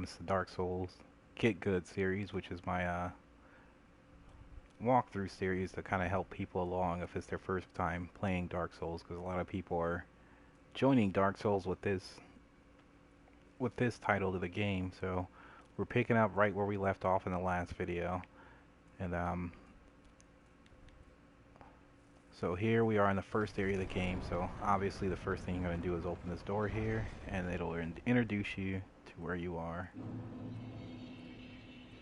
It's the Dark Souls Get Good series, which is my walkthrough series to kind of help people along if it's their first time playing Dark Souls, because a lot of people are joining Dark Souls with this title to the game. So we're picking up right where we left off in the last video, and so here we are in the first area of the game. So obviously the first thing you're going to do is open this door here, and it'll introduce you to where you are.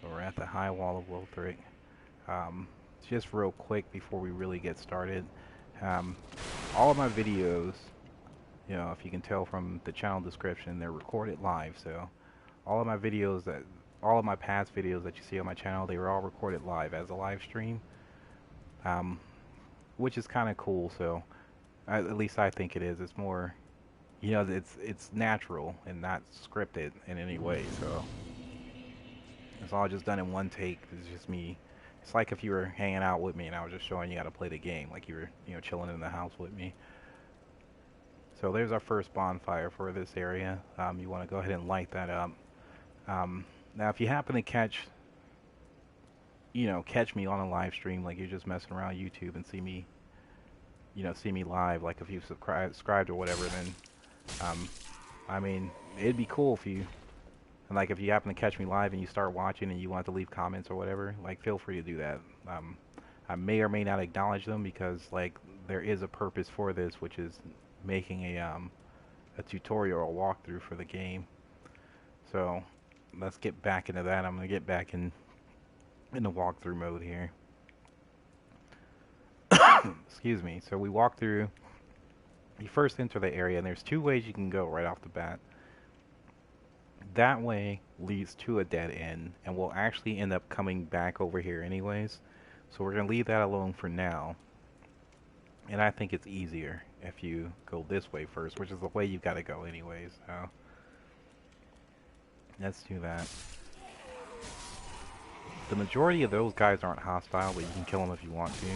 So we're at the high wall of Lothric. Just real quick before we really get started, um, all of my videos, if you can tell from the channel description, they're recorded live. So all of my videos all of my past videos that you see on my channel, they were all recorded live as a live stream, which is kind of cool. So at least I think it is. It's more, it's natural and not scripted in any way. So it's all just done in one take. It's just me. It's like if you were hanging out with me and I was just showing you how to play the game, like you were, chilling in the house with me. So there's our first bonfire for this area. You want to go ahead and light that up. Now, if you happen to catch me on a live stream, like you're just messing around YouTube and see me, see me live, like if you've subscribed or whatever, then, I mean, it'd be cool if you. And like if you happen to catch me live and you start watching and you want to leave comments or whatever, like feel free to do that. I may or may not acknowledge them because like there is a purpose for this, which is making a tutorial or walkthrough for the game. So let's get back into that. I'm gonna get back in the walkthrough mode here. Excuse me. So we walk through. You first enter the area, and there's two ways you can go right off the bat. That way leads to a dead end, and we'll actually end up coming back over here anyways. So we're going to leave that alone for now. And I think it's easier if you go this way first, which is the way you've got to go anyways. So let's do that. The majority of those guys aren't hostile, but you can kill them if you want to.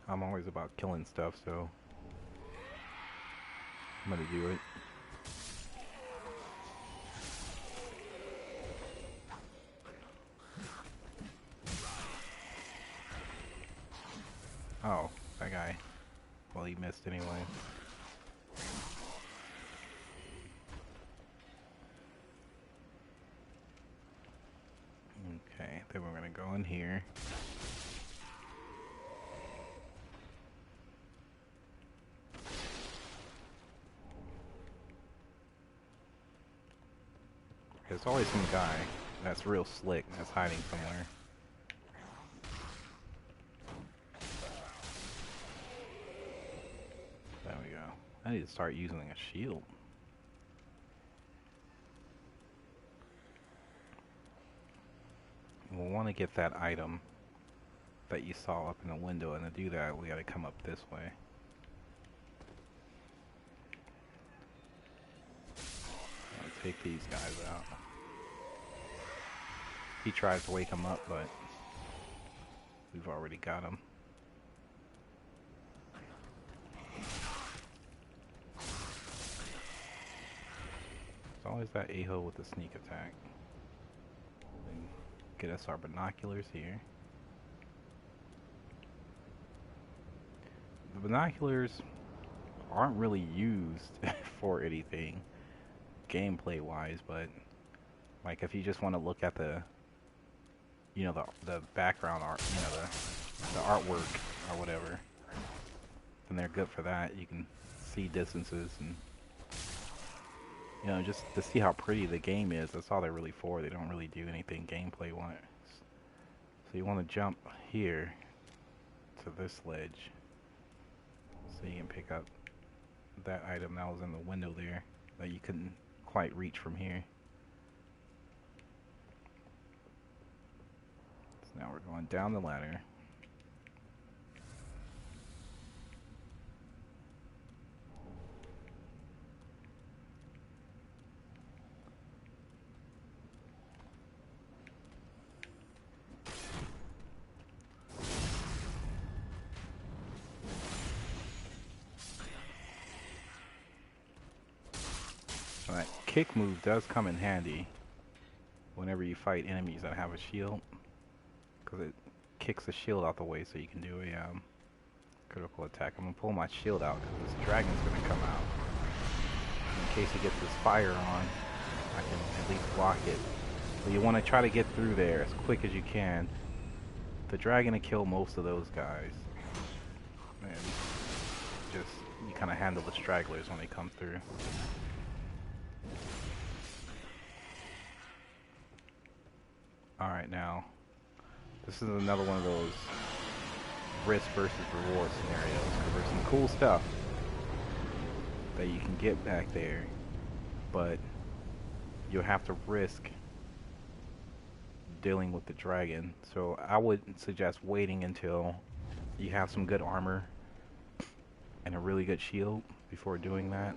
I'm always about killing stuff, so I'm gonna do it. Oh, that guy. Well, he missed anyway. Okay, then we're gonna go in here. There's always some guy that's real slick that's hiding somewhere. There we go. I need to start using a shield. We'll want to get that item that you saw up in the window, and to do that we gotta come up this way. I'll take these guys out. He tries to wake him up, but we've already got him. There's always that a-hole with the sneak attack. And get us our binoculars here. The binoculars aren't really used for anything gameplay wise, but like if you just want to look at the the background art, the artwork or whatever, then they're good for that. You can see distances and just to see how pretty the game is. That's all they're really for. They don't really do anything gameplay wise. So you want to jump here to this ledge so you can pick up that item that was in the window there that you couldn't quite reach from here. So now we're going down the ladder. That kick move does come in handy whenever you fight enemies that have a shield, because it kicks the shield out the way so you can do a critical attack. I'm going to pull my shield out because this dragon's going to come out. In case he gets his fire on, I can at least block it. But you want to try to get through there as quick as you can. The dragon will kill most of those guys. And just, you kind of handle the stragglers when they come through. Alright, now, this is another one of those risk versus reward scenarios, because there's some cool stuff that you can get back there, but you'll have to risk dealing with the dragon. So I would suggest waiting until you have some good armor and a really good shield before doing that.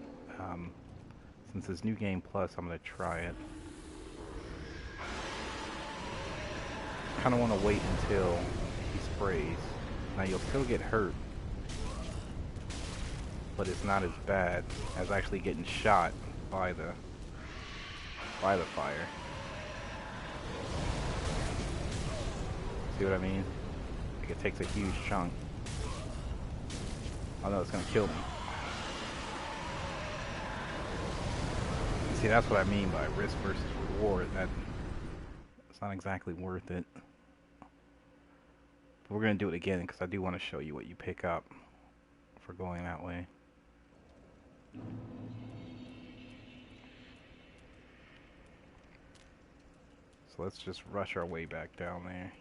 Since it's New Game Plus, I'm going to try it. Kind of want to wait until he sprays. Now you'll still get hurt, but it's not as bad as actually getting shot by the fire. See what I mean? Like, it takes a huge chunk. I know it's gonna kill me. See, that's what I mean by risk versus reward. That it's not exactly worth it. But we're gonna do it again because I do want to show you what you pick up for going that way. So let's just rush our way back down there.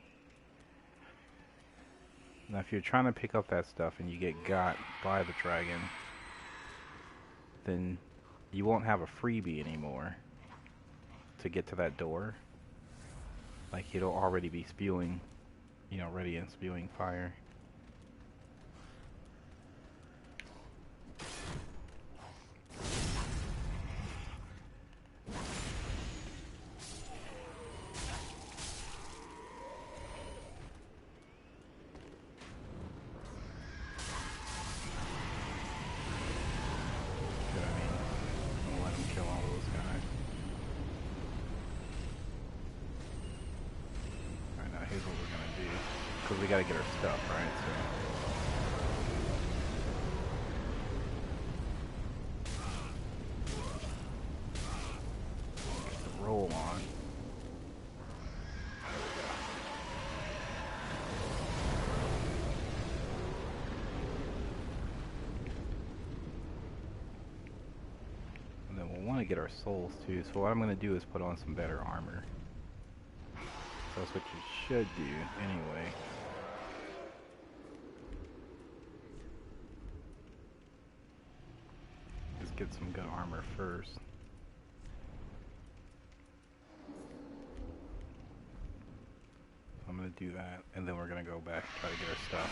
Now if you're trying to pick up that stuff and you get got by the dragon, then you won't have a freebie anymore to get to that door. Like, it'll already be spewing, you know, ready and spewing fire. Because we gotta get our stuff, right? So get the roll on. There we go. And then we'll want to get our souls too. So what I'm gonna do is put on some better armor. So that's what you should do anyway. Get some good armor first. I'm gonna do that, and then we're gonna go back and try to get our stuff.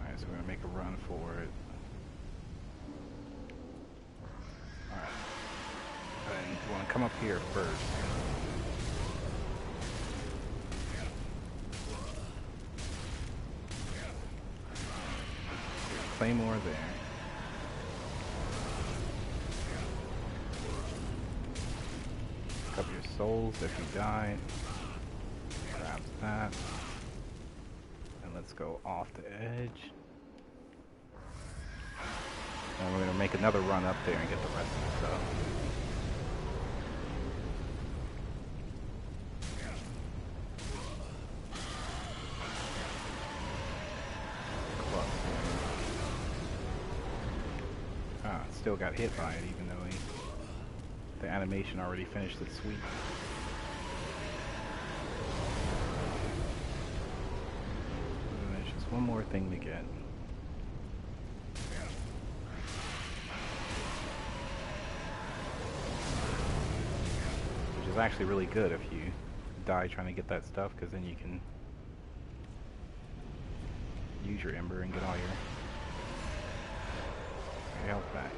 Alright, so we're gonna make a run for it. Alright. And you wanna come up here first. Claymore there. Pick up your souls if you die. Grabs that. And let's go off the edge. And we're going to make another run up there and get the rest of the stuff. Still got hit by it, even though the animation already finished its sweep. And there's just one more thing to get. Which is actually really good if you die trying to get that stuff, because then you can use your ember and get all your health back.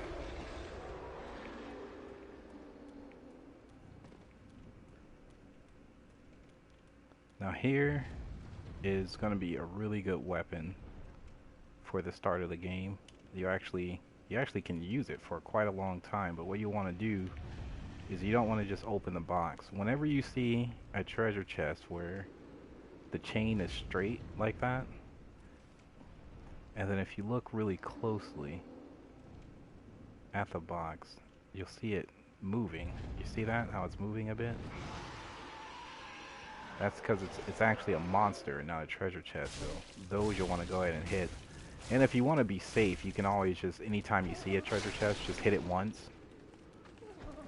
Now here, is going to be a really good weapon for the start of the game. You actually can use it for quite a long time, but what you want to do is you don't want to just open the box. Whenever you see a treasure chest where the chain is straight like that, and then if you look really closely at the box, you'll see it moving. You see that? How it's moving a bit? That's because it's actually a monster, not a treasure chest. So those you'll want to go ahead and hit. And if you want to be safe, you can always just, anytime you see a treasure chest, just hit it once.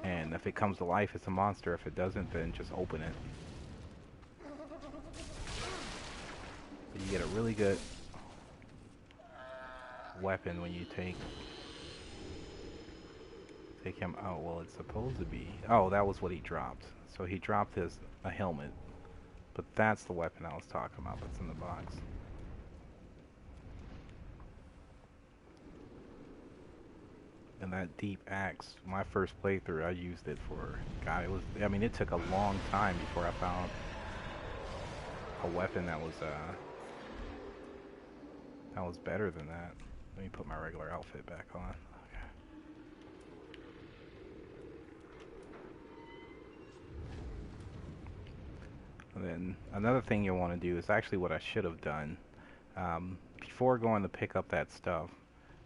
And if it comes to life, it's a monster. If it doesn't, then just open it. But you get a really good weapon when you take him. Oh, well, it's supposed to be. Oh, that was what he dropped. So he dropped a helmet. But that's the weapon I was talking about that's in the box. And that deep axe, my first playthrough, I used it for, God, it took a long time before I found a weapon that was better than that. Let me put my regular outfit back on. Okay. And then another thing you'll want to do is actually what I should have done. Before going to pick up that stuff,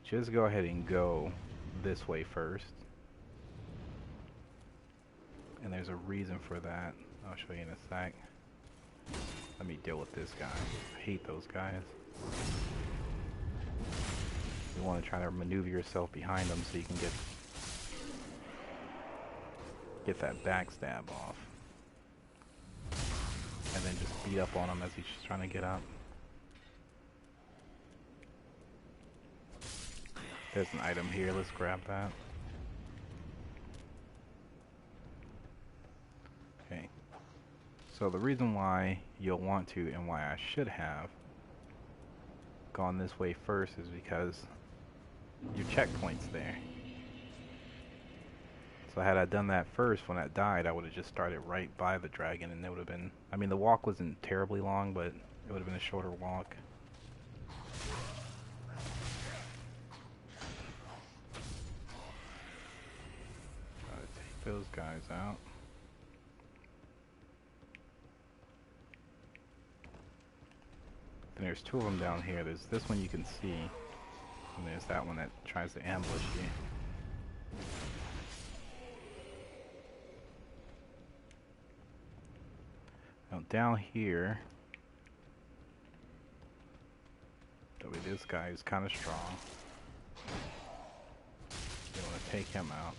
just go ahead and go this way first. And there's a reason for that. I'll show you in a sec. Let me deal with this guy. I hate those guys. You want to try to maneuver yourself behind them so you can get that backstab off. And then just beat up on him as he's just trying to get up. There's an item here, let's grab that. Okay. So the reason why you'll want to, and why I should have gone this way first, is because your checkpoint's there. So had I done that first, when that died, I would have just started right by the dragon, and it would have been, the walk wasn't terribly long, but it would have been a shorter walk. Try to take those guys out. And there's two of them down here. There's this one you can see, and there's that one that tries to ambush you. Now down here, this guy is kind of strong. You want to take him out.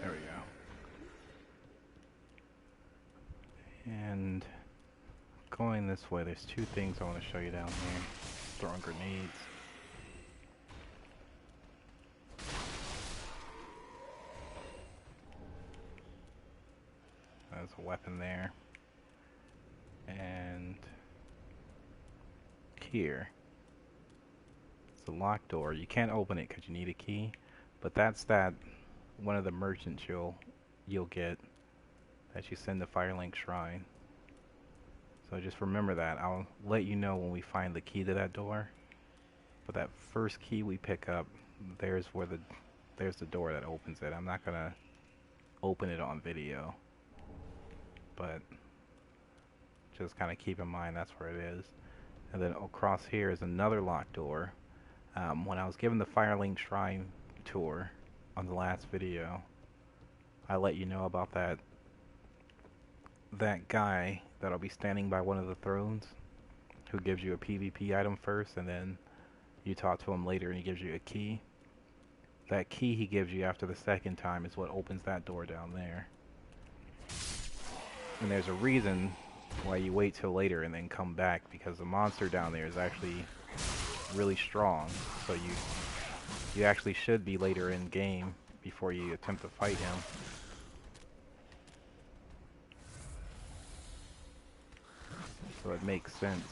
There we go. And going this way, there's two things I want to show you down here. Throwing grenades. There's a weapon there. And here, it's a locked door. You can't open it because you need a key, but that's one of the merchants you'll get that you send to Firelink Shrine. So just remember that. I'll let you know when we find the key to that door. But that first key we pick up, there's the door that opens it. I'm not gonna open it on video, but just kind of keep in mind that's where it is. And then across here is another locked door. When I was given the Firelink Shrine tour on the last video, I let you know about that guy that'll be standing by one of the thrones, who gives you a PvP item first, and then you talk to him later and he gives you a key. That key he gives you after the second time is what opens that door down there. And there's a reason why you wait till later and then come back, because the monster down there is actually really strong. So you actually should be later in game before you attempt to fight him. So it makes sense.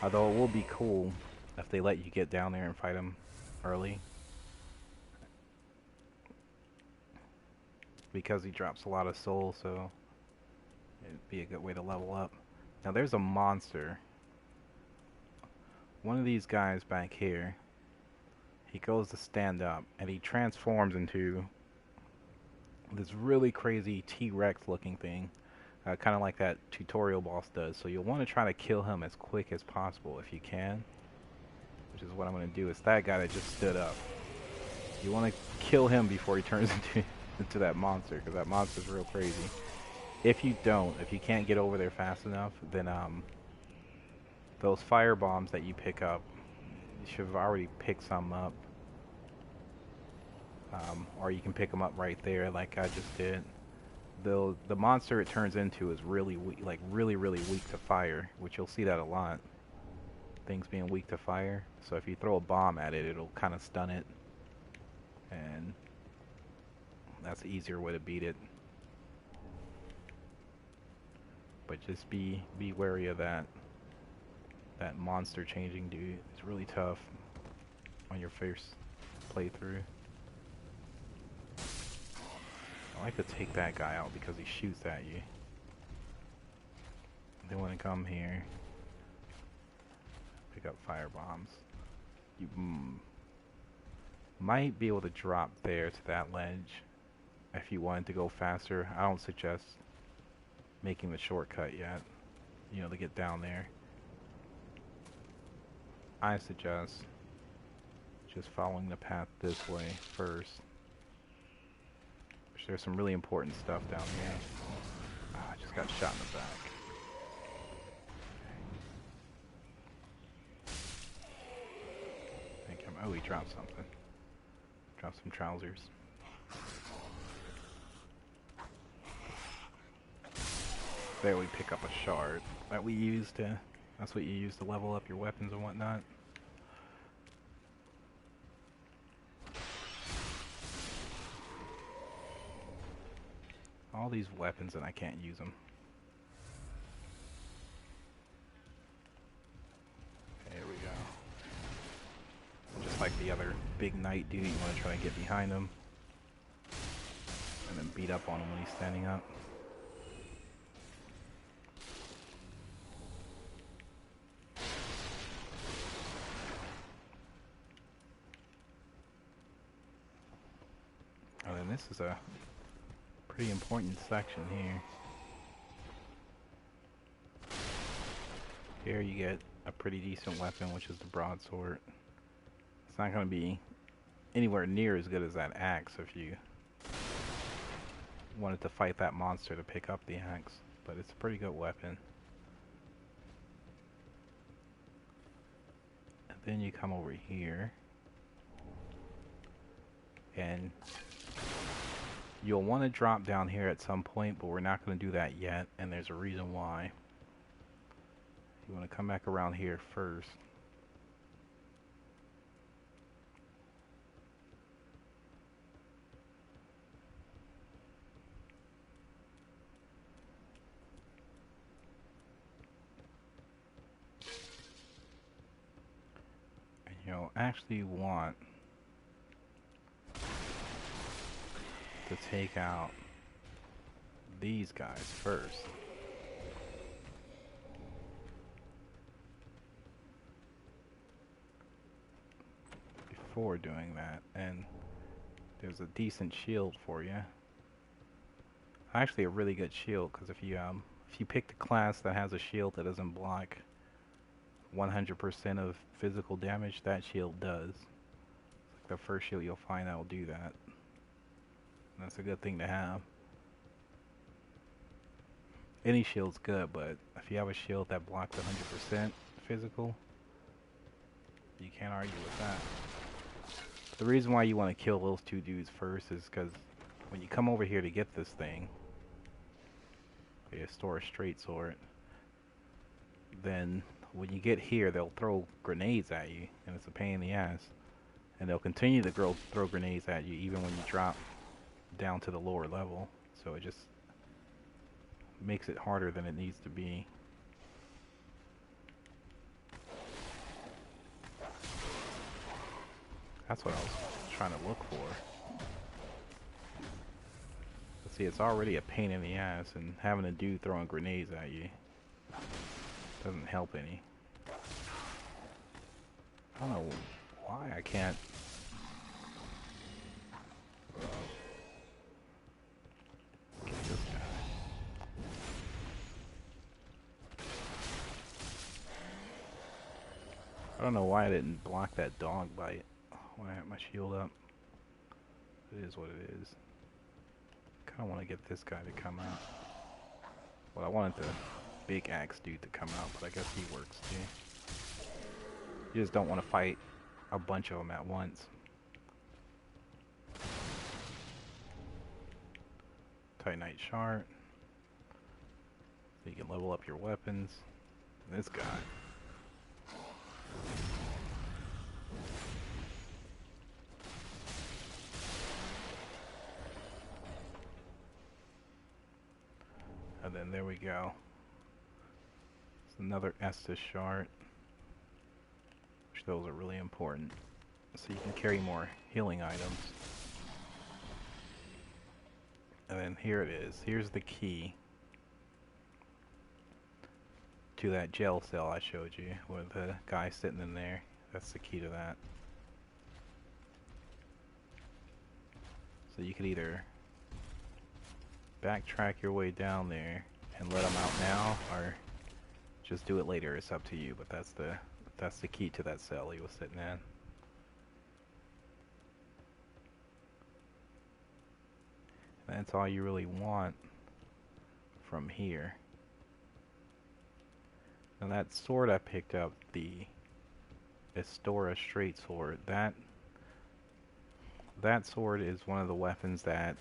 Although it will be cool if they let you get down there and fight him early. because he drops a lot of soul, so it'd be a good way to level up. Now there's a monster. One of these guys back here, he goes to stand up and he transforms into this really crazy TRex looking thing, kind of like that tutorial boss does. So you'll want to try to kill him as quick as possible if you can, which is what I'm going to do. It's that guy that just stood up. You want to kill him before he turns into that monster, because that monster's real crazy. If you can't get over there fast enough, then those fire bombs that you pick up, you should have already picked some up. Or you can pick them up right there like I just did. The monster it turns into is really weak, like really weak to fire, which you'll see that a lot. Things being weak to fire. So if you throw a bomb at it, it'll kind of stun it. And that's the easier way to beat it. But just be wary of that monster changing dude. It's really tough on your first playthrough. I like to take that guy out because he shoots at you. Then when I come here, pick up fire bombs. You might be able to drop there to that ledge if you wanted to go faster. I don't suggest making the shortcut yet, you know, to get down there. I suggest just following the path this way first. There's some really important stuff down here. I just got shot in the back. Thank him. Oh, he dropped something. Dropped some trousers. There we pick up a shard that we use to... That's what you use to level up your weapons and whatnot. All these weapons and I can't use them. There we go. Just like the other big knight dude, you want to try to get behind him and then beat up on him when he's standing up. And then this is a pretty important section here. Here you get a pretty decent weapon, which is the broadsword. It's not going to be anywhere near as good as that axe if you wanted to fight that monster to pick up the axe, but it's a pretty good weapon. And then you come over here and you'll want to drop down here at some point, but we're not going to do that yet, and there's a reason why. You want to come back around here first. And you'll actually want to take out these guys first. Before doing that, and there's a decent shield for you. Actually a really good shield, because if you pick the class that has a shield that doesn't block 100% of physical damage, that shield does. It's like the first shield you'll find that will do that. That's a good thing to have. Any shield's good, but if you have a shield that blocks 100% physical, you can't argue with that. The reason why you want to kill those two dudes first is because when you come over here to get this thing, you store a straight sword, then when you get here they'll throw grenades at you, and it's a pain in the ass. And they'll continue to throw grenades at you even when you drop down to the lower level, so it just makes it harder than it needs to be. That's what I was trying to look for. See, it's already a pain in the ass, and having a dude throwing grenades at you doesn't help any. I don't know why I can't. Get this guy. I don't know why I didn't block that dog bite when I had my shield up. It is what it is. Kind of want to get this guy to come out. Well, I wanted the big axe dude to come out, but I guess he works too. You just don't want to fight a bunch of them at once. Titanite Shart. So you can level up your weapons. And this guy. And then there we go. It's another Estes Shart. Which those are really important. So you can carry more healing items. And then here it is. Here's the key to that jail cell I showed you, with the guy sitting in there. That's the key to that. So you could either backtrack your way down there and let him out now, or just do it later. It's up to you, but that's the key to that cell he was sitting in. And that's all you really want from here. Now that sword I picked up, the Estora straight sword, that sword is one of the weapons that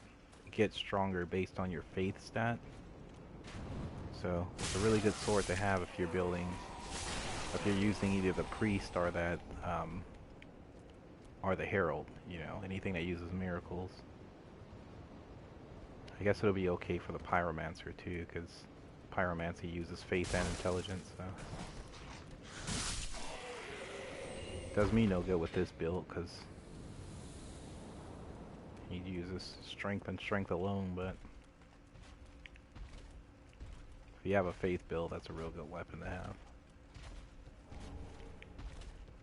gets stronger based on your faith stat. So it's a really good sword to have if you're building, if you're using either the priest or that or the herald, you know, anything that uses miracles. I guess it'll be okay for the pyromancer too, because pyromancy uses faith and intelligence, so does me no good with this build, because he uses strength and strength alone. But if you have a faith build, that's a real good weapon to have.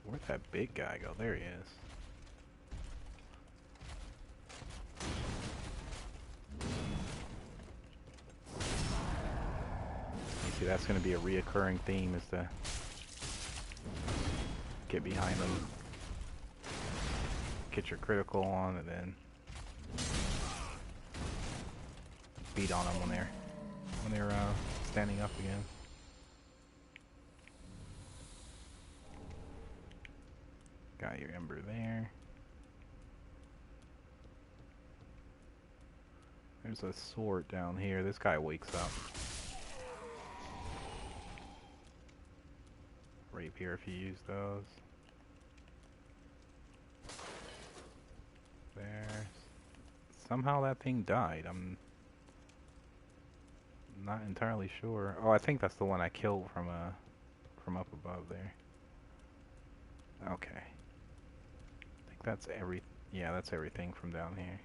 Where'd that big guy go? There he is. See, that's going to be a reoccurring theme, is to get behind them, get your critical on, and then beat on them when they're standing up again. Got your ember there. There's a sword down here. This guy wakes up. Rapier if you use those. There. Somehow that thing died. I'm not entirely sure. Oh, I think that's the one I killed from up above there. Okay. I think that's yeah, that's everything from down here.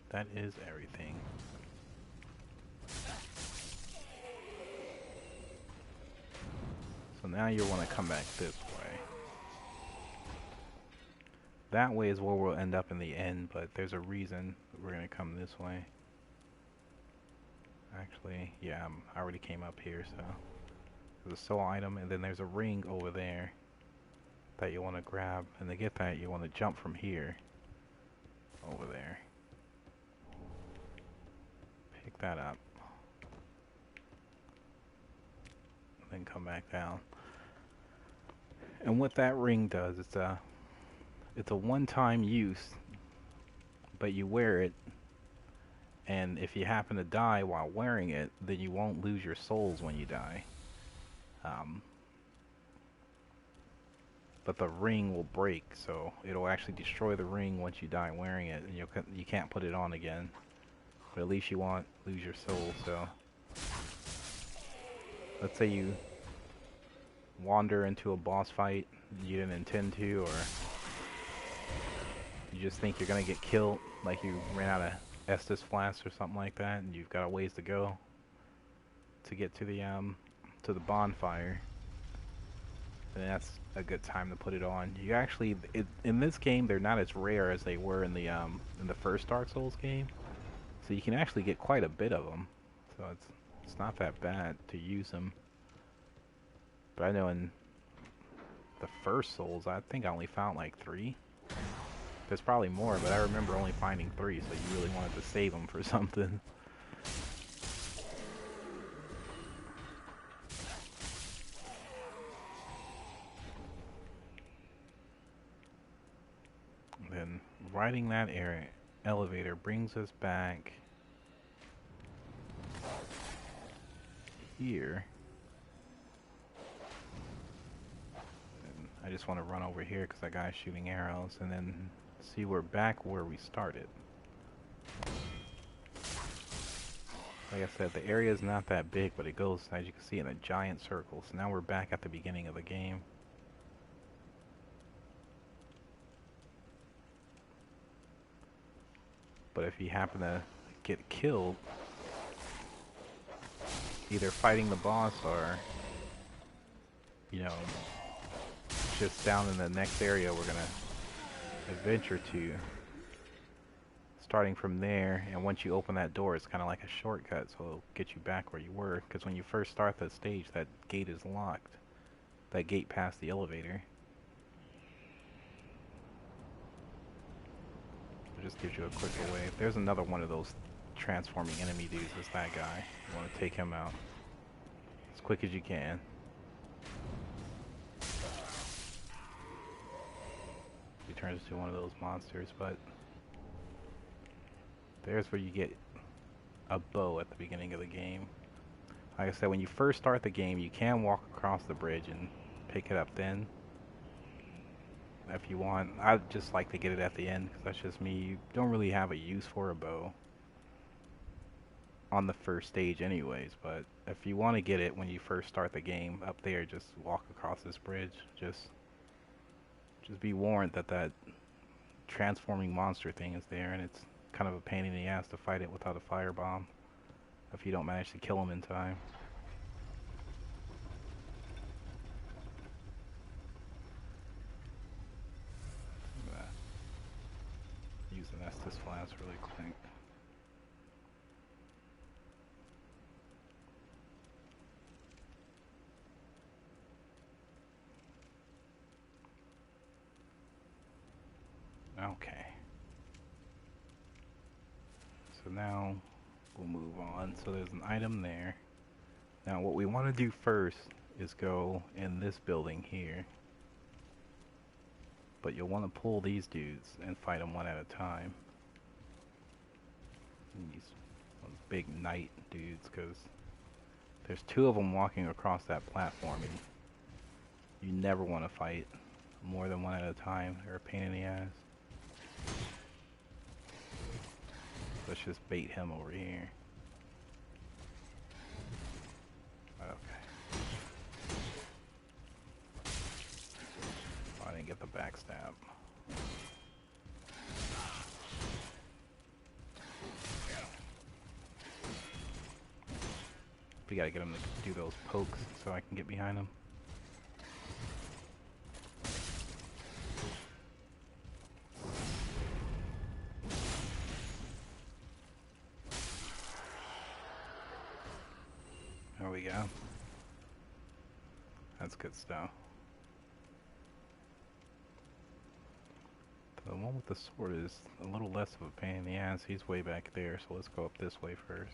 That is everything. So now you want to come back this way. That way is where we'll end up in the end, but there's a reason we're going to come this way. Actually, yeah, I already came up here, so there's a soul item, and then there's a ring over there that you want to grab, and to get that you want to jump from here over there. Pick that up. Then come back down. And what that ring does, it's a one-time use, but you wear it, and if you happen to die while wearing it, then you won't lose your souls when you die. But the ring will break, so it'll actually destroy the ring once you die wearing it, and you can't put it on again. But at least you won't lose your soul. So let's say you wander into a boss fight you didn't intend to, or you just think you're gonna get killed, like you ran out of Estes flasks or something like that, and you've got a ways to go to get to the bonfire, then that's a good time to put it on. You actually, in this game, they're not as rare as they were in the first Dark Souls game, so you can actually get quite a bit of them. So it's not that bad to use them. But I know in the first Souls, I think I only found like 3. There's probably more, but I remember only finding 3, so you really wanted to save them for something. Then riding that elevator brings us back here. And I just want to run over here because that guy's shooting arrows, and then see we're back where we started. Like I said, the area is not that big, but it goes, as you can see, in a giant circle. So now we're back at the beginning of the game. But if you happen to get killed, either fighting the boss or, you know, just down in the next area we're gonna adventure to, starting from there, and once you open that door, it's kind of like a shortcut, so it'll get you back where you were, because when you first start that stage, that gate is locked. That gate past the elevator. It just gives you a quicker way. If there's another one of those transforming enemy dudes, it's that guy. You want to take him out as quick as you can. He turns into one of those monsters, but there's where you get a bow at the beginning of the game. Like I said, when you first start the game, you can walk across the bridge and pick it up then, if you want. I just like to get it at the end, because that's just me. You don't really have a use for a bow on the first stage anyways, but if you want to get it when you first start the game, up there, just walk across this bridge. Just be warned that that transforming monster thing is there, and it's kind of a pain in the ass to fight it without a firebomb if you don't manage to kill him in time. Use an Estes flask really quick. Okay. So now we'll move on. So there's an item there. Now what we want to do first is go in this building here. But you'll want to pull these dudes and fight them one at a time. These big knight dudes, because there's 2 of them walking across that platform, and you never want to fight more than one at a time. They're a pain in the ass. Let's just bait him over here. Okay. Oh, I didn't get the backstab. We gotta get him to do those pokes so I can get behind him. There we go. That's good stuff. The one with the sword is a little less of a pain in the ass. He's way back there, so let's go up this way first.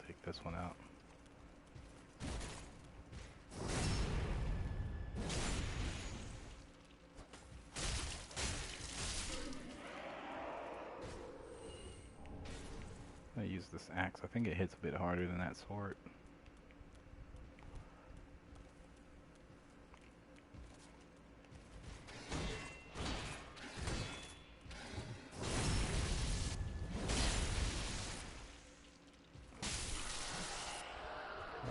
Take this one out. I use this axe. I think it hits a bit harder than that sword.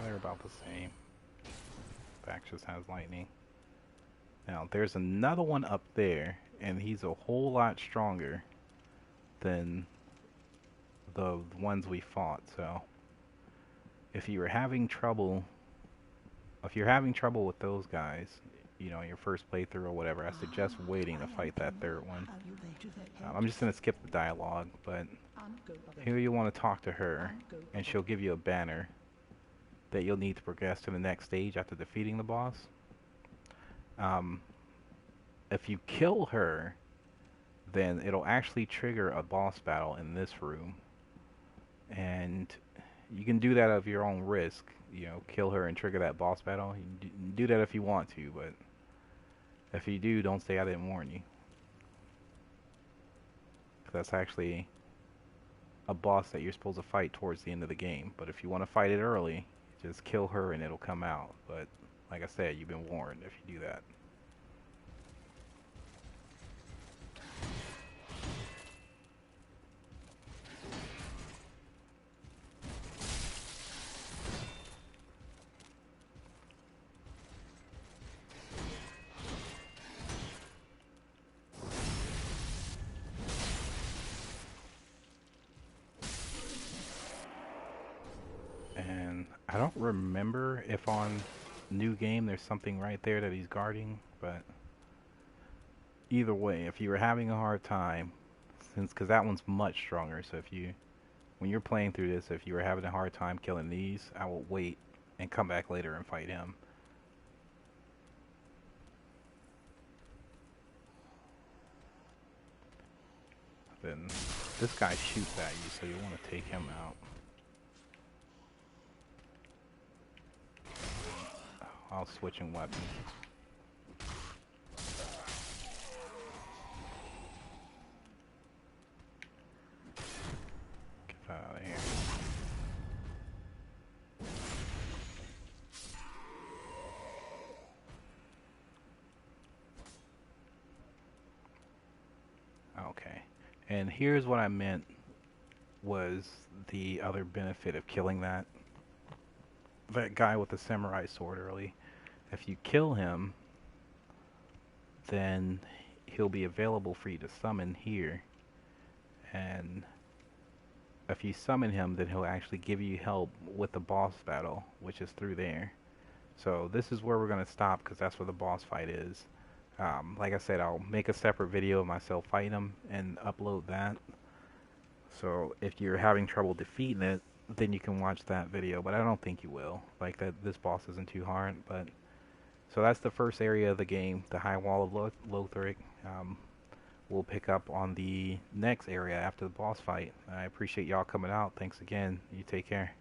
They're about the same. Back just has lightning. Now there's another one up there, and he's a whole lot stronger than the ones we fought. So if you were having trouble, if you're having trouble with those guys, you know, your first playthrough or whatever, I suggest waiting to fight that third one. I'm just gonna skip the dialogue, but here you want to talk to her, and she'll give you a banner that you'll need to progress to the next stage after defeating the boss. If you kill her, then it'll actually trigger a boss battle in this room, and you can do that of your own risk. You know, kill her and trigger that boss battle. You can do that if you want to, but if you do, don't say I didn't warn you. That's actually a boss that you're supposed to fight towards the end of the game. But if you want to fight it early, just kill her and it'll come out. But like I said, you've been warned if you do that. And I don't remember if on new game there's something right there that he's guarding, but either way, if you were having a hard time, because that one's much stronger, so if you, when you're playing through this, if you were having a hard time killing these, I will wait and come back later and fight him. Then this guy shoots at you, so you want to take him out. I'll switching weapons. Get out of here. Okay. And here's what I meant was the other benefit of killing that guy with the samurai sword early. If you kill him, then he'll be available for you to summon here. And if you summon him, then he'll actually give you help with the boss battle, which is through there. So this is where we're going to stop, because that's where the boss fight is. Like I said, I'll make a separate video of myself fighting him and upload that. So if you're having trouble defeating it, then you can watch that video, but I don't think you will. Like, that, this boss isn't too hard. But so that's the first area of the game, the High Wall of Lothric. We'll pick up on the next area after the boss fight. I appreciate y'all coming out. Thanks again. You take care.